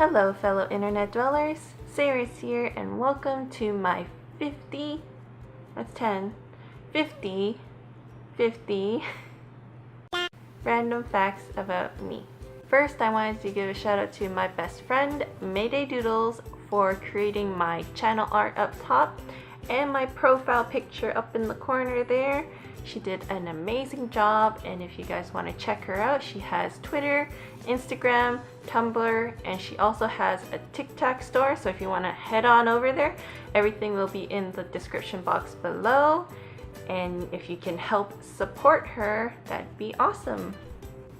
Hello fellow internet dwellers, Saris here and welcome to my 50 random facts about me. First, I wanted to give a shout out to my best friend Mayday Doodles for creating my channel art up top and my profile picture up in the corner there. She did an amazing job, and if you guys want to check her out, she has Twitter, Instagram, Tumblr, and she also has a TikTok store, so if you want to head on over there, everything will be in the description box below. And if you can help support her, that'd be awesome.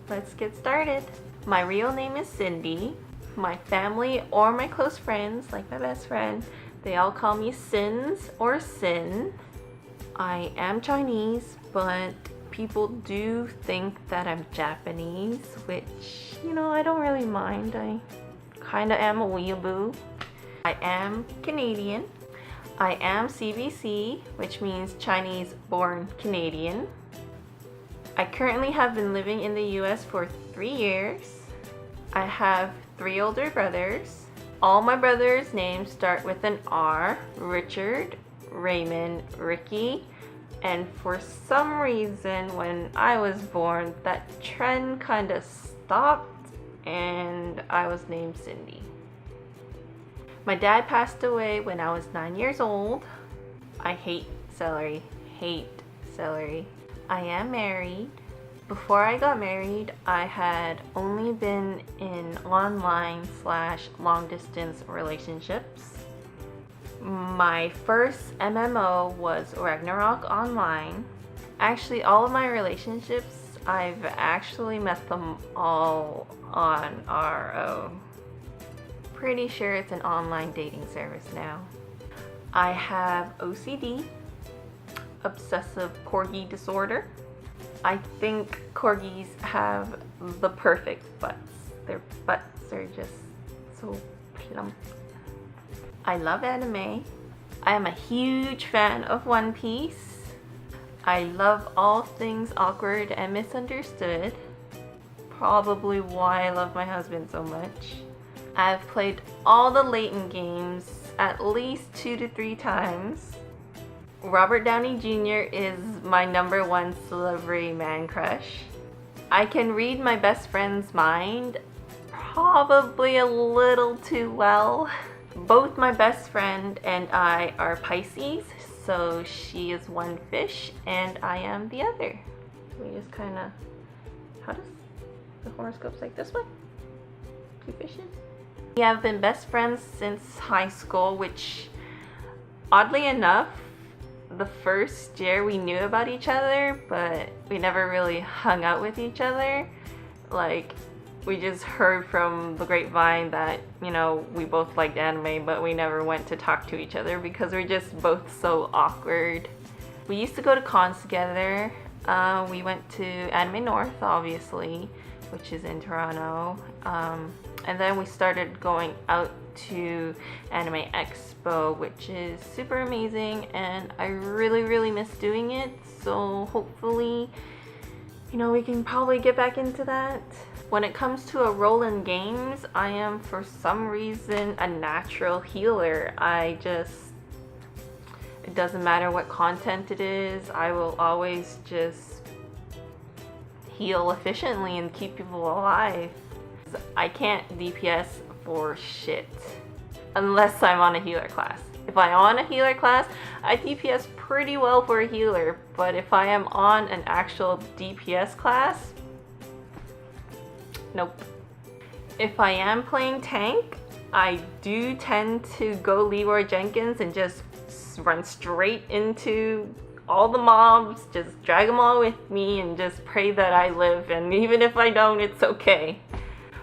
Let's get started. My real name is Cindy. My family or my close friends, like my best friend, they all call me Sins or Sin. I am Chinese, but people do think that I'm Japanese, which, I don't really mind. I kind of am a weeaboo. I am Canadian. I am CBC, which means Chinese born Canadian. I currently have been living in the US for 3 years. I have 3 older brothers. All my brothers' names start with an R: Richard, Raymond, Ricky, and for some reason when I was born that trend kind of stopped and I was named Cindy. My dad passed away when I was 9 years old. I hate celery. I am married. Before I got married, I had only been in online/long distance relationships. My first MMO was Ragnarok Online. Actually, all of my relationships, I've actually met them all on RO. Pretty sure it's an online dating service now. I have OCD, obsessive corgi disorder. I think corgis have the perfect butts. Their butts are just so plump. I love anime. I am a huge fan of One Piece. I love all things awkward and misunderstood. Probably why I love my husband so much. I've played all the Layton games at least 2 to 3 times. Robert Downey Jr. is my #1 celebrity man crush. I can read my best friend's mind probably a little too well. Both my best friend and I are Pisces, so she is one fish and I am the other. We just kind of, how does the horoscope's like this one? 2 fishes? We have been best friends since high school, which oddly enough, the first year we knew about each other, but we never really hung out with each other. Like, we just heard from the grapevine that, we both liked anime, but we never went to talk to each other because we're just both so awkward. We used to go to cons together. We went to Anime North, obviously, which is in Toronto. And then we started going out to Anime Expo, which is super amazing, and I really miss doing it. So hopefully, we can probably get back into that. When it comes to a role in games, I am for some reason a natural healer. It doesn't matter what content it is, I will always just heal efficiently and keep people alive. I can't DPS for shit unless I'm on a healer class. If I'm on a healer class, I DPS pretty well for a healer, but if I am on an actual DPS class, nope. If I am playing tank, I do tend to go Leroy Jenkins and just run straight into all the mobs, just drag them all with me and just pray that I live, and even if I don't, it's okay.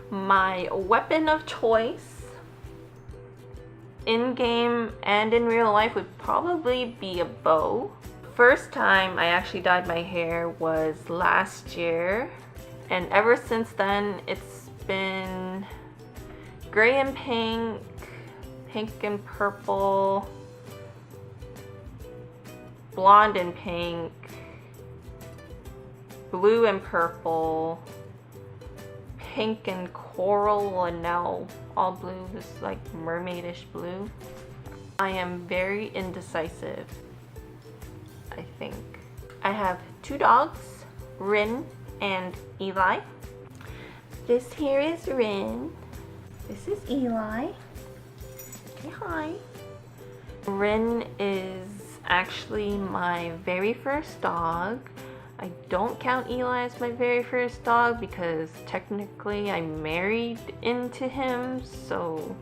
My weapon of choice in game and in real life would probably be a bow. First time I actually dyed my hair was last year, and ever since then it's been gray and pink, pink and purple, blonde and pink, blue and purple, pink and coral and now all blue, this like mermaidish blue. I am very indecisive, I think. I have 2 dogs, Rin and Eli. This here is Rin. This is Eli. Say hi. Rin is actually my very first dog. I don't count Eli as my very first dog because technically I married into him, so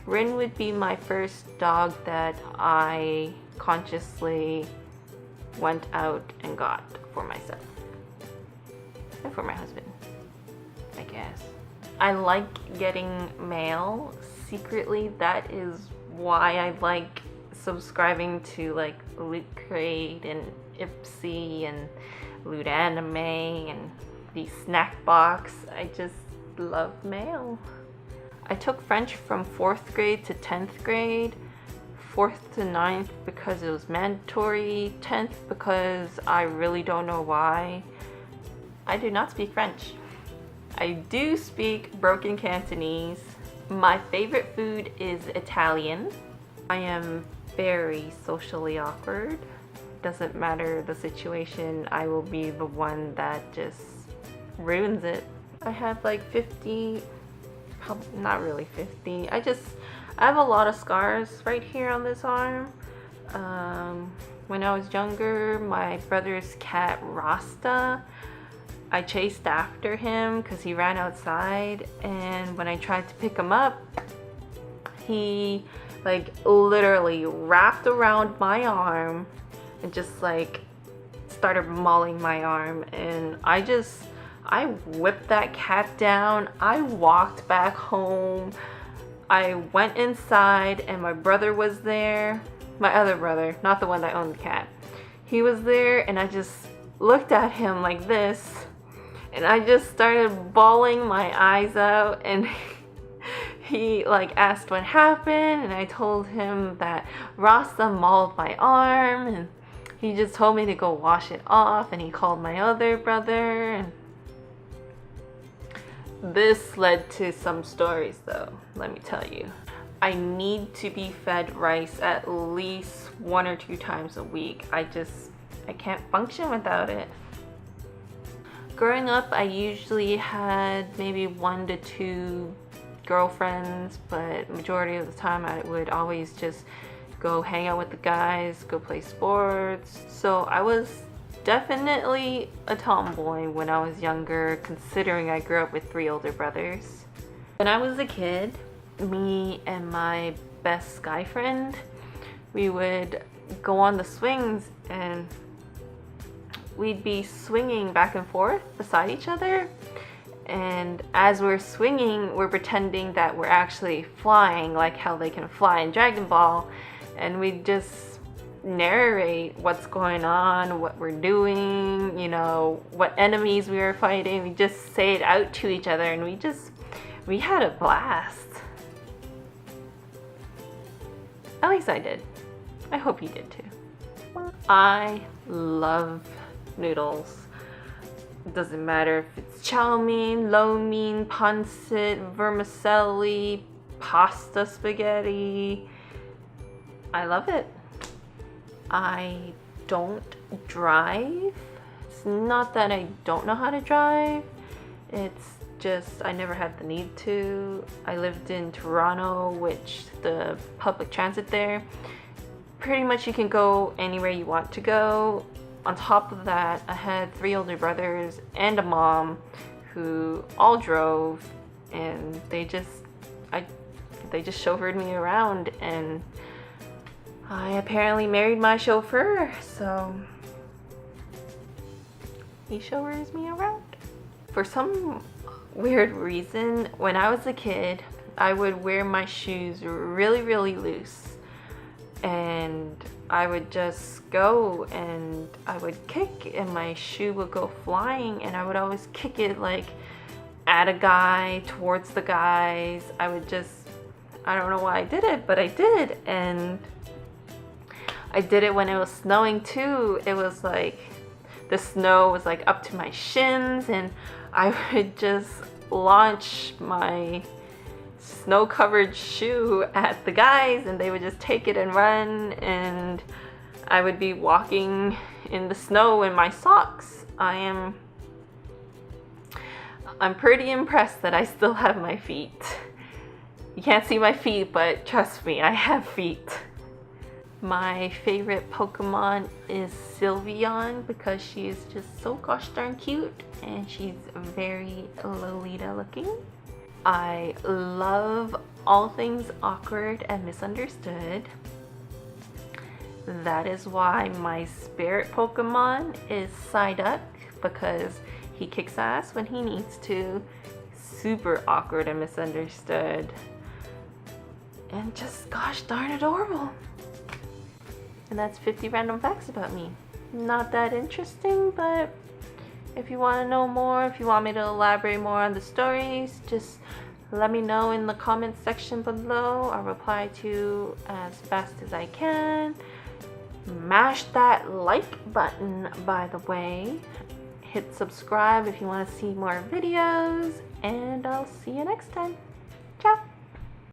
Rin would be my first dog that I consciously went out and got for myself. And for my husband, I guess. I like getting mail secretly. That is why I like subscribing to like Loot Crate and Ipsy and Loot Anime and the Snack Box. I just love mail. I took French from 4th grade to 10th grade, 4th to 9th because it was mandatory, 10th because I really don't know why. I do not speak French. I do speak broken Cantonese. My favorite food is Italian. I am very socially awkward. Doesn't matter the situation, I will be the one that just ruins it. I have like 50, not really 50. I have a lot of scars right here on this arm. When I was younger, my brother's cat Rasta, I chased after him because he ran outside, and when I tried to pick him up, he like literally wrapped around my arm and just like started mauling my arm, and I whipped that cat down. I walked back home. I went inside and my brother was there. My other brother, not the one that owned the cat. He was there, and I just looked at him like this, and I just started bawling my eyes out, and he like asked what happened, and I told him that Rasta mauled my arm, and he just told me to go wash it off, and he called my other brother, and this led to some stories though, let me tell you. I need to be fed rice at least 1 or 2 times a week. I can't function without it. Growing up, I usually had maybe 1 to 2 girlfriends, but majority of the time I would always just go hang out with the guys, go play sports. So I was definitely a tomboy when I was younger, considering I grew up with 3 older brothers. When I was a kid, me and my best guy friend, we would go on the swings and we'd be swinging back and forth beside each other, and as we're swinging, we're pretending that we're actually flying, like how they can fly in Dragon Ball, and we'd just narrate what's going on, what we're doing, you know, what enemies we were fighting. We just say it out to each other, and we had a blast. At least I did. I hope you did too. I love noodles. It doesn't matter if it's chow mein, lo mein, pancit, vermicelli, pasta spaghetti. I love it. I don't drive. It's not that I don't know how to drive. It's just I never had the need to. I lived in Toronto, which the public transit there, pretty much you can go anywhere you want to go. On top of that, I had 3 older brothers and a mom who all drove, and they just chauffeured me around, and I apparently married my chauffeur, so he chauffeurs me around. For some weird reason, when I was a kid, I would wear my shoes really, really loose, and I would just go and I would kick and my shoe would go flying, and I would always kick it like at a guy, towards the guys. I don't know why I did it, but I did. And I did it when it was snowing too. It was like the snow was like up to my shins, and I would just launch my snow-covered shoe at the guys and they would just take it and run, and I would be walking in the snow in my socks. I'm pretty impressed that I still have my feet. You can't see my feet, but trust me, I have feet. My favorite Pokemon is Sylveon because she is just so gosh darn cute and she's very Lolita looking. I love all things awkward and misunderstood. That is why my spirit Pokemon is Psyduck, because he kicks ass when he needs to. Super awkward and misunderstood. And just gosh darn adorable. And that's 50 random facts about me. Not that interesting, but if you want to know more, if you want me to elaborate more on the stories, just let me know in the comments section below. I'll reply to you as fast as I can. Mash that like button, by the way. Hit subscribe if you want to see more videos, and I'll see you next time.